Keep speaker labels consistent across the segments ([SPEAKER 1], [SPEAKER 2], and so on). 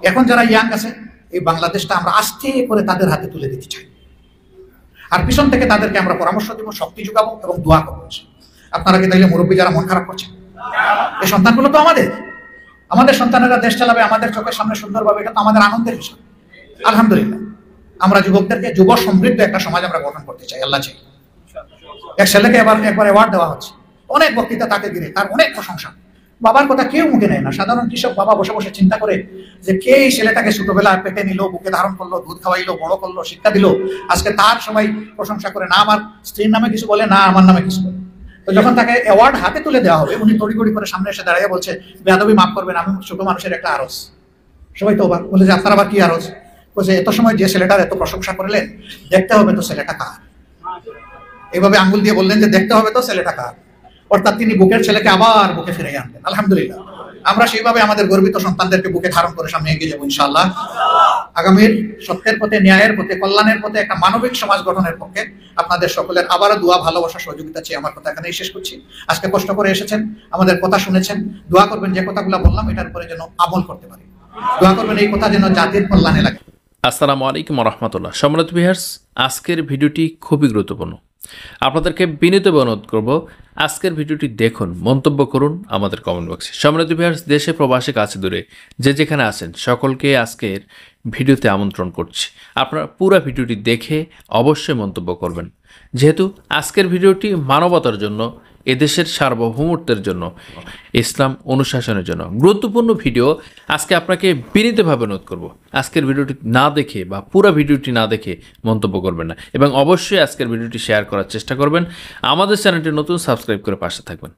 [SPEAKER 1] এখন যারা ইয়াং আছে, এই বাংলাদেশটা আমরা আস্তে করে তাদের হাতে তুলে দিতে চাই, আর পিছন থেকে তাদেরকে আমরা পরামর্শ দিব, শক্তি যোগাবো এবং দোয়া করবো। আপনারা কি তাইলে মুরব্বী যারা মন খারাপ করছেন? এই সন্তানগুলো তো আমাদের সন্তানেরা দেশ চালাবে আমাদের চোখের সামনে সুন্দরভাবে, এটা তো আমাদের আনন্দের বিষয়। আলহামদুলিল্লাহ, আমরা যুবকদেরকে যুব সমৃদ্ধ একটা সমাজ আমরা গঠন করতে চাই, আল্লাহ চাই। এক ছেলেকে একবার অ্যাওয়ার্ড দেওয়া হচ্ছে, অনেক বক্তৃতা তাকে দিলে, তার অনেক প্রশংসা। বাবার কথা কেউ মুখে নেয় না। সাধারণ কৃষক বাবা বসে বসে চিন্তা করে যে কে এই ছেলেটাকে ছোটবেলায় পেটে নিল, বুকে ধারণ করলো, দুধ খাওয়াইলো, বড় করলো, শিক্ষা দিল, আজকে তার সবাই প্রশংসা করে, না আমার স্ত্রীর নামে কিছু বলে, না আমার নামে কিছু বলে। তো যখন তাকে অ্যাওয়ার্ড হাতে তুলে দেওয়া হবে, উনি তড়িঘড়ি করে সামনে এসে দাঁড়িয়ে বলছে, বেয়াদবি মাফ করবেন, আমি ছোট মানুষের একটা আরজ। সবাই তো অবাক, বলে যে আপনার আবার কি আরজ? বলছে এত সময় যে ছেলেটার এত প্রশংসা করলেন, দেখতে হবে তো ছেলেটা কার। এইভাবে আঙ্গুল দিয়ে বললেন যে দেখতে হবে তো ছেলেটা কার, অর্থাৎ তিনি বুকের ছেলেকে আবার বুকে ফিরে আনলেন। আলহামদুলিল্লাহ, আমরা সেইভাবে আমাদের গর্বিত সন্তানদেরকে বুকে ধারণ করে সামনে এগিয়ে যাবো ইনশাআল্লাহ। আগামীর সত্যের পথে, ন্যায়ের পথে, কল্যাণের পথে, একটা মানবিক সমাজ গঠনের পক্ষে আপনাদের সকলের আবারও দোয়া, ভালোবাসা, সহযোগিতা চেয়ে আমার কথা এখানেই শেষ করছি। আজকে কষ্ট করে এসেছেন, আমাদের কথা শুনেছেন, দোয়া করবেন যে কথাগুলো বললাম এটার উপরে যেন আমল করতে পারি। দোয়া করবেন এই কথা যেন জাতির কল্যাণে লাগে।
[SPEAKER 2] আসসালামু আলাইকুম রহমতুল্লাহ। সম্মানিত ভিউয়ার্স, আজকের ভিডিওটি খুবই গুরুত্বপূর্ণ। আপনাদেরকে বিনীতভাবে অনুরোধ করব, আজকের ভিডিওটি দেখুন, মন্তব্য করুন আমাদের কমেন্ট বক্সে। সম্মানিত ভিউয়ার্স, দেশে প্রবাসে কাছে দূরে যে যেখানে আছেন সকলকে আজকের ভিডিওতে আমন্ত্রণ করছি। আপনারা পুরো ভিডিওটি দেখে অবশ্যই মন্তব্য করবেন, যেহেতু আজকের ভিডিওটি মানবতার জন্য, এদেশের সার্বভৌমত্বের জন্য, ইসলাম অনুশাসনের জন্য গুরুত্বপূর্ণ ভিডিও। আজকে আপনাকে বিনীতভাবে অনুরোধ করব, আজকের ভিডিওটি না দেখে বা পুরো ভিডিওটি না দেখে মন্তব্য করবেন না, এবং অবশ্যই আজকের ভিডিওটি শেয়ার করার চেষ্টা করবেন। আমাদের চ্যানেলটি নতুন, সাবস্ক্রাইব করে পাশে থাকবেন।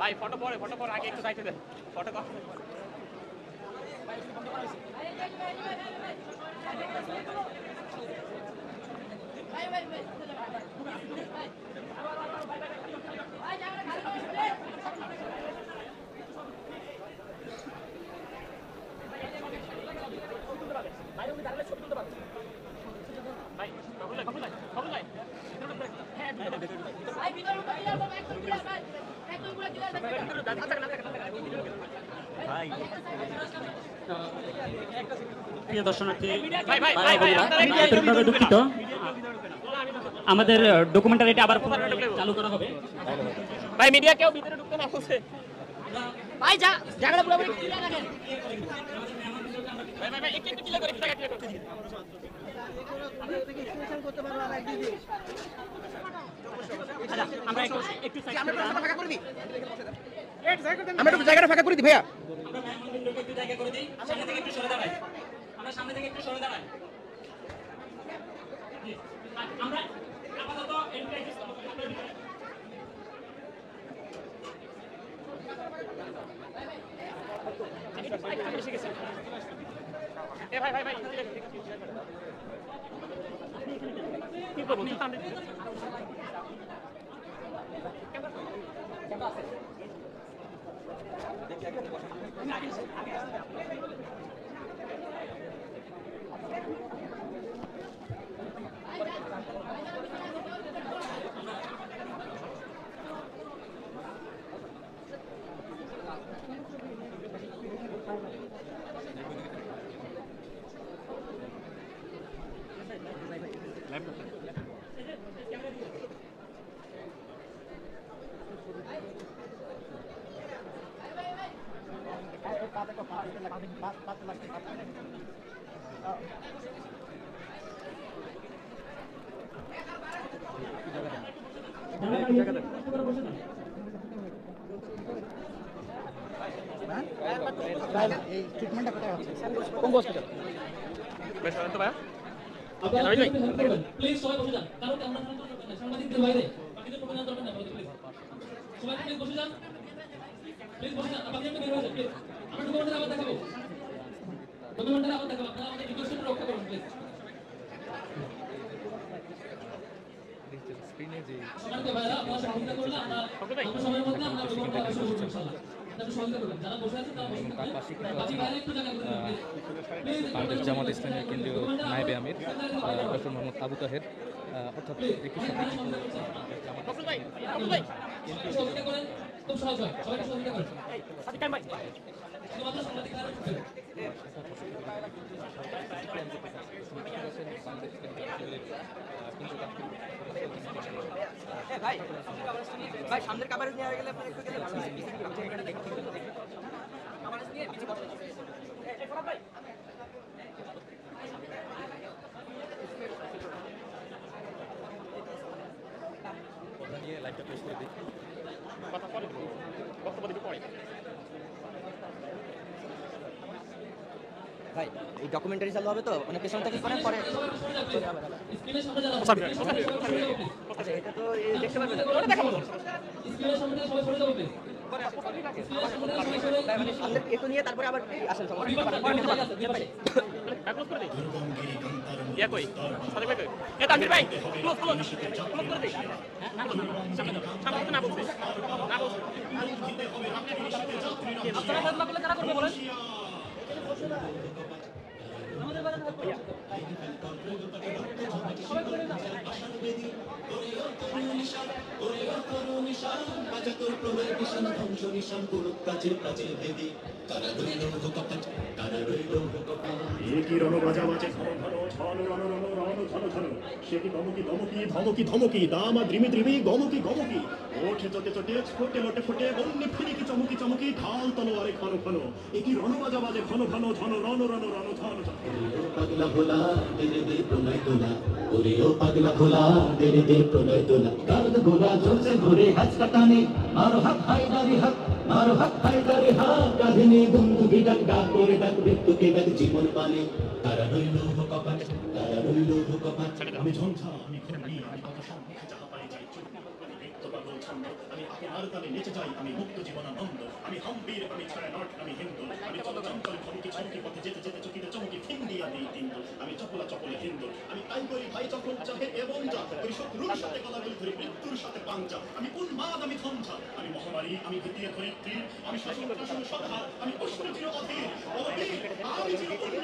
[SPEAKER 3] ভাই ফটো পরে আগে একটু সাইডে দেন ফটো কর প্রিয় দর্শনার্থী আন্তরিকভাবে দুঃখিত, আমাদের ডকুমেন্টারিটা আবার চালু করা হবে।
[SPEAKER 4] ভাই মিডিয়া কেউ ভিতরে ঢুকতে না বলছে ভাই জায়গাটা পুরোপুরি ক্লিয়ার রাখেন ভাই ভাই ভাই একটু ক্লিয়ার করে জায়গা ক্লিয়ার করতে দিন
[SPEAKER 3] আমরা একটু
[SPEAKER 4] ফাঁকা করে দিই আমরা একটু জায়গাটা ফাঁকা করে দিই ভাইয়া
[SPEAKER 3] একটু জায়গা করে দিই, সামনে থেকে একটু সরে দাঁড়াই, আমরা সামনে থেকে একটু সরে দাঁড়াই। আমরা আপাতত
[SPEAKER 4] ভাই ভাই ভাই কি করবো
[SPEAKER 1] এই ট্রিটমেন্টটা কোথায় হচ্ছে?
[SPEAKER 4] কোন হসপিটাল বেশ তো ভাই
[SPEAKER 3] প্লিজ সবাই বসে যান, কারণ আমরা সাংবাদিকদের বাইরে বাকিদের প্রোগ্রাম করবেন না, প্লিজ সবাই প্লিজ বসে যান, প্লিজ বসে যান, বাকি আমরা বের হয়ে যান, প্লিজ আমরা ডকুমেন্টারি আবার দেখাবো, ডকুমেন্টারি আবার দেখাবো, আপনারা আমাদের রিকোয়েস্টটা রক্ষা করুন প্লিজ। স্ক্রিনে যে সবাইকে বাইরে আপনারা সহযোগিতা করলে আমরা সময়ের মধ্যে আমরা ডকুমেন্টারি শুরু করব ইনশাআল্লাহ। আপনারা সহযোগিতা করবেন, যারা বসে আছেন তারা বসে থাকুন, বাকি বাইরে একটু জায়গা করে দিন প্লিজ।
[SPEAKER 5] বাংলাদেশ জামাত ইসলামের কেন্দ্রীয় নায়েবে আমির ডক্টর মোহাম্মদ আবু তাহের অর্থাৎ
[SPEAKER 3] সহযোগিতা করেন, খুব সহজ হয়, সবাইকে সহযোগিতা করেন। শুধুমাত্র সাংবাদিকরা
[SPEAKER 4] ভাই ভাই সামনের কভারেজ নিয়ে গেলে আপনি একটু গেলে ভালো হয় কভারেজ নিয়ে পিছে বসে এই ফরাদ ভাই
[SPEAKER 5] নিয়ে লাইভটা প্রেস করে দিই।
[SPEAKER 4] কথা পরে বক্তব্য দিতে পরে ভাই এই ডকুমেন্টারি চালু হবে তো মানে পেছন থেকে করেন পরে
[SPEAKER 3] স্ক্রিনের সামনে যারা
[SPEAKER 4] আচ্ছা এটা তো দেখতে পারবেন ওটা দেখাবো
[SPEAKER 3] স্ক্রিনের সামনে সবাই সরে যাবে প্লিজ।
[SPEAKER 4] পরে মানে সামনে একটু নিয়ে তারপরে আবার আসেন সবাই ক্লোজ করে দিই ইয়া কই সাদিক ভাই কই এ তানভীর ভাই ক্লোজ করে দিই সামনে না বলছে আপনারা ফেসলা করলে কারা করবে বলেন আমাদের বারে ভাইয়া সবাই করে না
[SPEAKER 6] একই রণ বাজা বাজে ঘন ঘন ছন রণ রণ রণ ধন ধন সে কি ধমকি ধমকি ধমকি ধমকি দামা দ্রিমি দ্রিমি গমকি গমকি ওঠে চটে চটে ছোটে লোটে ফোটে বন্নি ফিরিকি চমকি চমকি ঢাল তলোয়ারে ঘন ঘন একই রণ বাজা বাজে ঘন ঘন ধন রণ রণ রণ ধন ধন
[SPEAKER 7] পাগলা ভোলা তেরে দে প্রণয় তোলা ওরে ও পাগলা ভোলা তেরে দে প্রণয় তোলা গার্দ গোলা চলছে ঘুরে হাত কাটানে মারো হাত হায়দারি হাত মারো হাত হায়দারি হাত কাঁধে বন্ধুকে ডাক ডাক করে ডাক মৃত্যুকে ডাক জীবন পানে তারা রইল কপাট তারা রইল কপাট
[SPEAKER 6] আমি ঝঞ্ঝা আমি ঘূর্ণি আমি কত সম্মুখে যাহা পাই যাই চুপ করে বৃত্ত পাগল ছন্দ আমি আপনার তালে নেচে যাই আমি মুক্ত জীবনানন্দ আমি হাম্বীর আমি ছায়া নট আমি হিন্দু আমি চঞ্চল ভমকি চমকি পথে যেতে যেতে চকিতে চমকি ফিন দিয়া দিই তিন্দু আমি চপলা চপলে হিন্দু আমি তাই করি ভাই যখন চাহে এবং যা ওই শত্রুর সাথে গলাগলি ধরে মৃত্যুর সাথে পাঞ্জা আমি উন্মাদ আমি ঝঞ্ঝা আমি মহামারী আমি ভীতিয়ে ধরিত্রী আমি শাসন শাসন সদা আমি অষ্টচির অধীর আমি চিরপূর্ণ